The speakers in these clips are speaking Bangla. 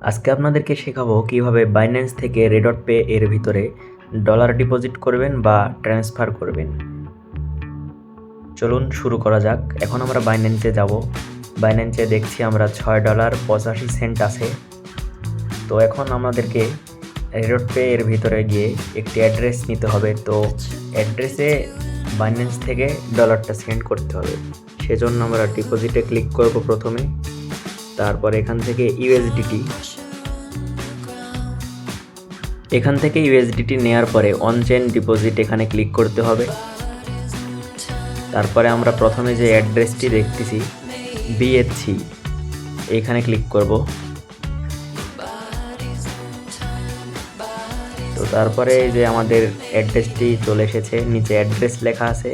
আজকে আপনাদেরকে শেখাবো কিভাবে বাইন্যান্স থেকে রেডট পে এর ভিতরে ডলার ডিপোজিট করবেন বা ট্রান্সফার করবেন। চলুন শুরু করা যাক। এখন আমরা বাইন্যান্সে যাব। বাইন্যান্সে দেখছি আমরা $6.85 আছে। তো এখন আমাদেরকে রেডট পে এর ভিতরে গিয়ে একটি অ্যাড্রেস নিতে হবে। তো অ্যাড্রেসে বাইন্যান্স থেকে ডলারটা সেন্ড করতে হবে। সেজন্য আমরা ডিপোজিটে ক্লিক করব প্রথমে, তারপর এখান থেকে ইউএসডিটি নেওয়ার পরে অন চেইন ডিপোজিট এখানে ক্লিক করতে হবে। তারপরে আমরা প্রথমে যে অ্যাড্রেসটি দেখতেছি বিএসসি, এখানে ক্লিক করব। তো তারপরে এই যে আমাদের অ্যাড্রেসটি চলে এসেছে, নিচে অ্যাড্রেস লেখা আছে।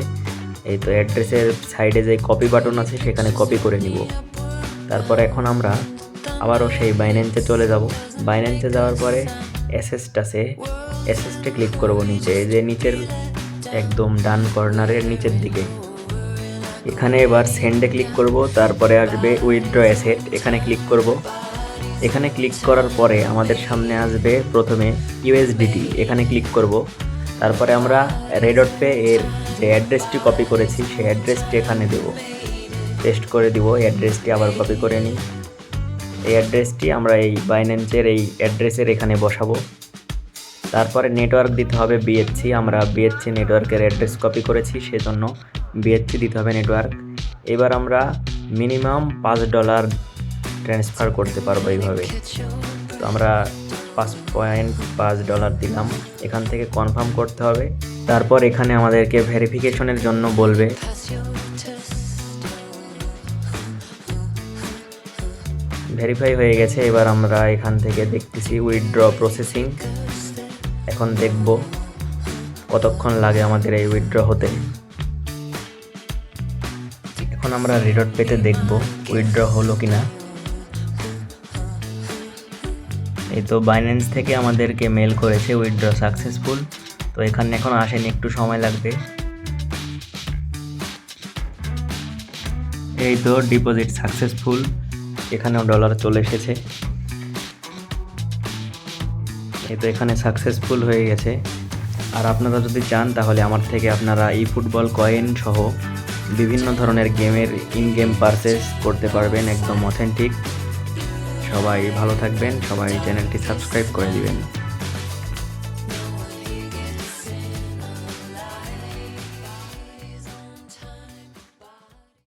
এই তো অ্যাড্রেসের সাইডে যে কপি বাটন আছে সেখানে কপি করে নিব। তারপরে এখন আমরা আবারও সেই বাইন্যান্সে চলে যাব। বাইন্যান্সে যাওয়ার পরে এসএসটে ক্লিক করব নিচে, এই যে নিচের একদম ডান কর্নারের নিচের দিকে। এখানে এবার সেন্ডে ক্লিক করব, তারপরে আসবে উইথড্র অ্যাসেট, এখানে ক্লিক করব। এখানে ক্লিক করার পরে আমাদের সামনে আসবে প্রথমে ইউএসডিটি, এখানে ক্লিক করব। তারপরে আমরা রেডট পে এর যে অ্যাড্রেসটি কপি করেছি সেই অ্যাড্রেসটি এখানে দেব, পেস্ট করে দিব। অ্যাড্রেসটি আবার কপি করে নিই। এই অ্যাড্রেসটি আমরা এই বাইন্যান্সের এই অ্যাড্রেসের এখানে বসাবো। তারপরে নেটওয়ার্ক দিতে হবে বিএসসি, আমরা বিএসসি নেটওয়ার্কের অ্যাড্রেস কপি করেছি সেজন্য বিএসসি দিতে হবে নেটওয়ার্ক। এবার আমরা মিনিমাম $5 ট্রান্সফার করতে পারবো এইভাবে। তো আমরা $5.5 দিলাম, এখান থেকে কনফার্ম করতে হবে। তারপর এখানে আমাদেরকে ভেরিফিকেশনের জন্য বলবে। ভেরিফাই হয়ে গেছে। এবার আমরা এখান থেকে দেখতেছি উইথড্র প্রসেসিং। এখন দেখব কতক্ষণ লাগে আমাদের এই উইথড্র হতে। এখন আমরা রেডট পেতে দেখব উইথড্র হলো কিনা। এই তো বাইন্যান্স থেকে আমাদেরকে মেল করেছে উইথড্র সাকসেসফুল। তো এখানে এখন আসেনি, একটু সময় লাগবে। এই তো ডিপোজিট সাকসেসফুল, এখানেও ডলার চলে এসেছে। এই তো এখানে সাকসেসফুল হয়ে গেছে। আর আপনারা যদি চান তাহলে আমার থেকে আপনারা এই ফুটবল কয়েন সহ বিভিন্ন ধরনের গেমের ইন গেম পারচেস করতে পারবেন, একদম অথেন্টিক। সবাই ভালো থাকবেন, সবাই চ্যানেলটি সাবস্ক্রাইব করে দিবেন।